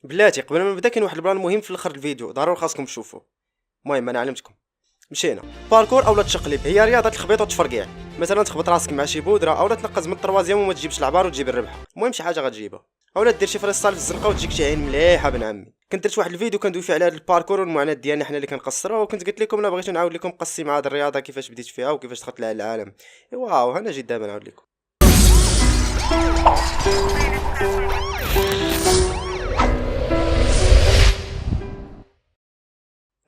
بلاتي قبل ما نبدا كاين واحد البلان مهم في الاخر الفيديو ضروري خاصكم تشوفوه. المهم انا علمتكم. مشينا. باركور اولا التشقلب هي رياضه الخبيط والتفرقيع. مثلا تخبط راسك مع شي بودره اولا تنقز من الطروازيام وما تجيبش العبار وتجيب الربحه. المهم شي حاجه غتجيبها اولا دير شي فريستايل في الزنقه وتجيك شي عين مليحه بن عمي. كنت درت واحد الفيديو كندوي فيه على هذا الباركور والمعاناه ديالنا حنا اللي كنقصروا وكنت قلت لكم انا بغيت نعاود لكم قصي مع هذه الرياضه كيفاش بديت فيها وكيفاش دخلت لها العالم. واو انا جيت دابا نعاود لكم.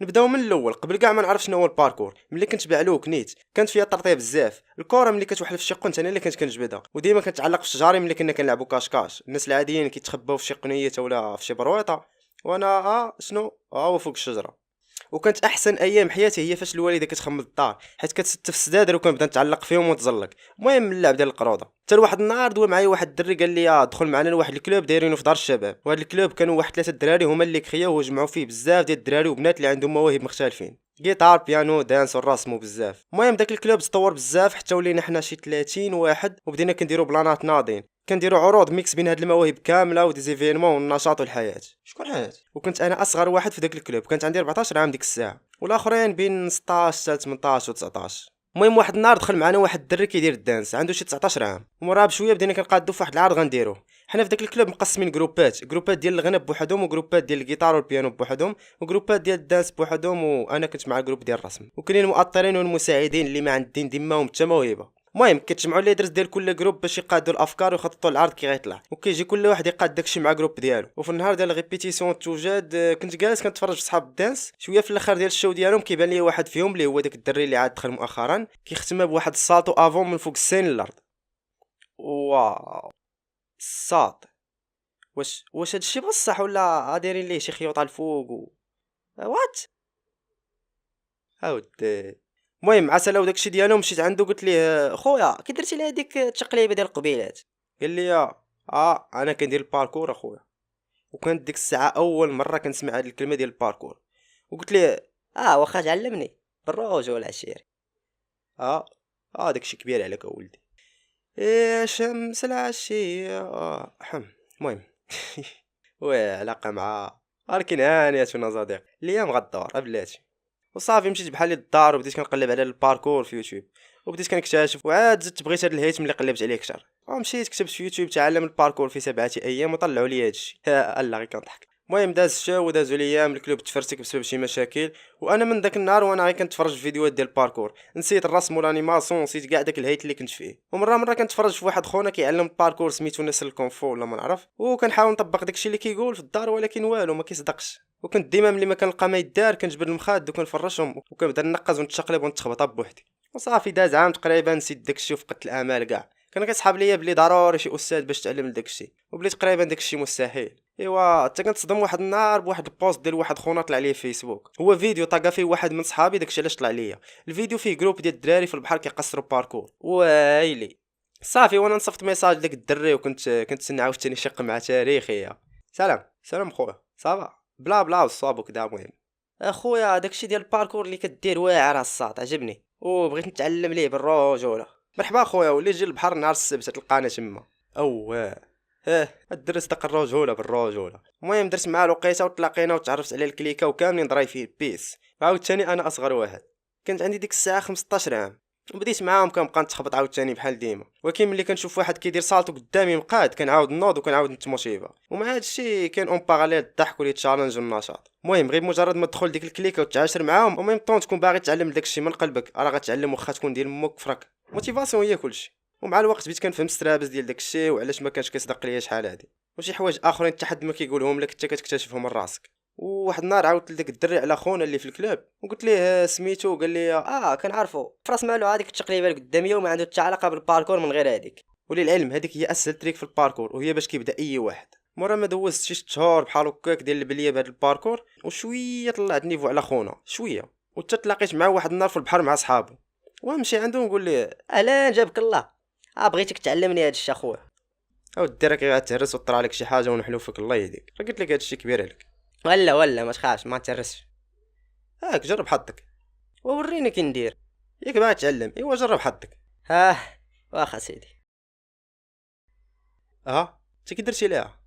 نبداو من الاول قبل كاع ما نعرف شنو هو الباركور. ملي كنت بعلوك نيت كانت فيها ترطيه بزاف. الكره ملي كتوحل في شي قنت انا اللي كنت كنجبدها وديما كنتعلق في الشجاري ملي كنا كنلعبوا كاش الناس العاديين كيتخباو في شي قنيه ولا في شي برويطه وانا شنو هو فوق الشجره. وكانت احسن ايام حياتي هي فاش الوالده كتخمم الدار حيت كتست في السدادر وكنبدا نتعلق فيهم ونتزلق. المهم اللعب ديال القروضه حتى لواحد النهار دوا معايا واحد الدري قال لي دخل معنا لواحد الكلوب دايرينه في دار الشباب. وهاد الكلوب كانوا واحد ثلاثه الدراري هما اللي كخياو وجمعوا فيه بزاف ديال الدراري وبنات اللي عندهم مواهب مختلفين جيتار بيانو دانس والرسم وبزاف. المهم داك الكلوب تطور بزاف حتى ولينا حنا شي 30 واحد وبدينا كنديروا بلانات ناضين كنديروا عروض ميكس بين هاد المواهب كامله ودي زيفينمون والنشاط والحياه. شكون حياه؟ وكنت انا اصغر واحد في داك الكلوب كانت عندي 14 عام ديك الساعه والاخرين بين 16 حتى 18 و19. المهم واحد النهار دخل معنا واحد الدري كيدير الدانس عنده شي 19 عام ومورا بشويه بدينا كنقادو في واحد العرض غنديروه. حنا في داك الكلوب مقسمين جروبات ديال الغناء بوحدهم وجروبات ديال الجيتار والبيانو بوحدهم وجروبات ديال الدانس بوحدهم وانا كنت مع الجروب ديال الرسم وكاينين المؤطرين والمساعدين اللي ما عندين ديماهم حتى موهبه. المهم كيتجمعوا ليدرز ديال كل جروب باش يقادوا الافكار ويخططوا العرض كي غيطلع وكيجي كل واحد يقاد داكشي مع جروب ديالو. وفي النهار ديال ريبيتيسيون توجد كنت جالس كنتفرج في صحاب الدانس شويه في الاخر ديال الشو ديالهم كيبان لي واحد فيهم اللي هو داك الدري اللي عاد دخل مؤخرا كيختم بواحد السالطو افون من فوق السين للارض. واو الساط واش هادشي بصح ولا دايرين ليه شي خيوط الفوق وات عاود. المهم عسى وداكشي ديالو مشيت عنده قلت ليه خويا كي درتي لي هذيك التقليبه ديال القبيلات. قال لي انا كندير الباركور اخويا. وكانت ديك الساعه اول مره كنسمع هذه الكلمه ديال الباركور وقلت ليه واخا تعلمني بالروج ولا عشيري. اه داكشي كبير عليك اولدي. إيه شمس العشية المهم وعلاقة مع ولكن هانية صديق اليوم غدور بلاتي. وصافي مشيت بحالي للدار وبديت كنقلب على الباركور في يوتيوب وبديت كنكتشف وعاد زدت بغيت هاد الهيت ملي قلبت عليه كثر ومشيت كتبت في يوتيوب تعلم الباركور في 7 ايام وطلعوا لي هادشي الا غير كنضحك. المهم داز الشتا ودازوا الايام الكلوب تفرتك بسبب شي مشاكل وانا من داك النهار وانا غير كنتفرج في فيديوهات ديال الباركور نسيت الرسم والانيماسيون نسيت كاع داك الهيت اللي كنت فيه. ومره كنتفرج في واحد خونا كيعلم الباركور سميتو نسر الكونفو ولا ما نعرف وكنحاول نطبق داكشي اللي كيقول في الدار ولكن والو ما كيصدقش. وكنت ديما ملي ما كنلقى ما يدار كنجبد المخاد وكنفرشهم وكنبدا نقز ونتشقلب ونتخبط بوحدي. وصافي داز عام تقريبا نسيت داكشي وفقدت الامال كاع. كان كيصحاب ليا بلي ضروري شي استاذ باش تعلم داكشي وبلي تقريبا داكشي مستحيل. ايوا حتى كنتصدم واحد النهار بواحد البوست ديال واحد خونا طلع لي في فيسبوك هو فيديو طاقا فيه واحد من صحابي داكشي علاش طلع ليا الفيديو فيه جروب ديال الدراري في البحر كيقصروا باركور وايلي. صافي وانا نصفت ميساج داك الدري وكنت عاوتاني شق مع تاريخي. سلام خويا صافا بلا بلا وصابو كدا. المهم اخويا داكشي ديال الباركور اللي كدير واعر الصاط عجبني وبغيت نتعلم ليه بالرجوله. مرحبا خويا ولي جي البحر نهار السبت تلقانا تما الدرس داك الرجوله بالرجوله. المهم درت معاه لقيته وتلاقينا وتعرفت على الكليكه وكاملين ضرايفين بيس. عاوتاني انا اصغر واحد كانت عندي ديك الساعه 15 عام وبديت معاهم كنبقى نتخبط عاوتاني بحال ديما ولكن ملي كنشوف واحد كيدير سالطو قدامي مقاد كنعاود نوض وكنعاود نتموتيفا ومع هادشي كاين اون باراليل الضحك ولي تشالنج والنشاط. المهم غير مجرد ما تدخل ديك الكليكه وتعاشر معاهم وميم طون تكون باغي تعلم داكشي من قلبك راه غتعلم واخا تكون ديال مك فرك. موتيفاسيون هي كلشي. ومع الوقت بديت كنفهم السرابز ديال داكشي وعلاش ما كانش كيصدق ليا شحال هادي وشي حوايج اخرين حتى حد ما كيقولهم لك حتى كتكتشفهم من راسك. وواحد النهار عاودت لداك الدري على خونا اللي في الكلاب وقلت ليه سميتو قال لي كنعرفو فراس مالو هذيك التقليبه القداميه وما عنده حتى علاقه بالباركور من غير هذيك. وللعلم هذيك هي اسهل تريك في الباركور وهي باش كيبدا اي واحد. مورا ما دوزت شي 6 شهور بحال هكاك ديال البليه بهذا الباركور وشويه طلعت نيفو على خونا شويه وحتى تلاقيت معاه واحد النهار في البحر مع صحابو ومشي عنده ونقول ليه اهلا جابك الله بغيتك تعلمني هذا الشيء اخويا. او راك غاتهرس وطرا لك شي حاجه ونحلوفك الله يهديك راه قلت لك هذا الشيء كبير عليك. ولا ما تخافش ما تهرسش جرب حظك ووريني كي ندير. ياك باغي تعلم ايوا جرب حظك. واخا سيدي انت كي درتي ليها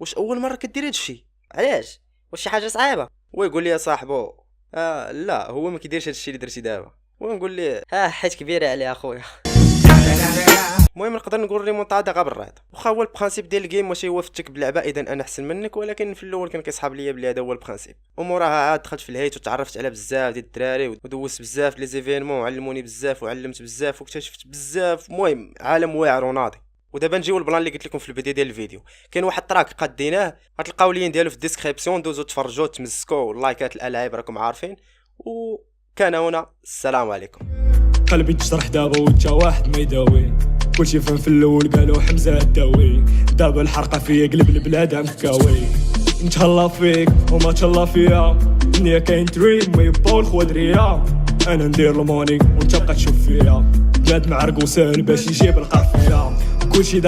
واش اول مره كدير هادشي؟ علاش؟ واش شي حاجه صعيبه؟ ويقول لي يا صاحبو لا هو ما كيديرش هادشي اللي درتي دابا. ونقول ليه حيت كبيره عليه اخويا. المهم نقدر نقول ريمونتادا غا بالراحه، واخا هو البرانسيپ ديال الجيم ماشي هو فتك باللعبه اذا انا احسن منك، ولكن في الاول كان كيصحاب ليا بلي هذا هو البرانسيپ. وموراها عاد دخلت في الهيت وتعرفت على بزاف ديال الدراري ودوزت بزاف لي زيفينمون وعلموني بزاف وعلمت بزاف واكتشفت بزاف. المهم عالم واعر وناضي. ودابا نجيو البلان اللي قلت لكم في البدايه ديال الفيديو. كاين واحد التراك قاديناه غتلقاو اللين ديالو في الديسكريبسيون، دوزو تفرجوا تمسكوا لايكات الالعاب راكم عارفين. وكان هنا السلام عليكم. قلبي تجرح دابا وجا واحد ما يداوي، كلشي فهم في الاول قالوا حمزه الداوي، دابا الحرقه فيا قلب البلاد مكاوي. نتهلا فيك وما تهلا فيا، الدنيا كاين دريم ما يبقاو الخوادريه، انا ندير الموني وانت بقى تشوف فيا، بلاد معرق وسهل باش يجيب القرفيه كلشي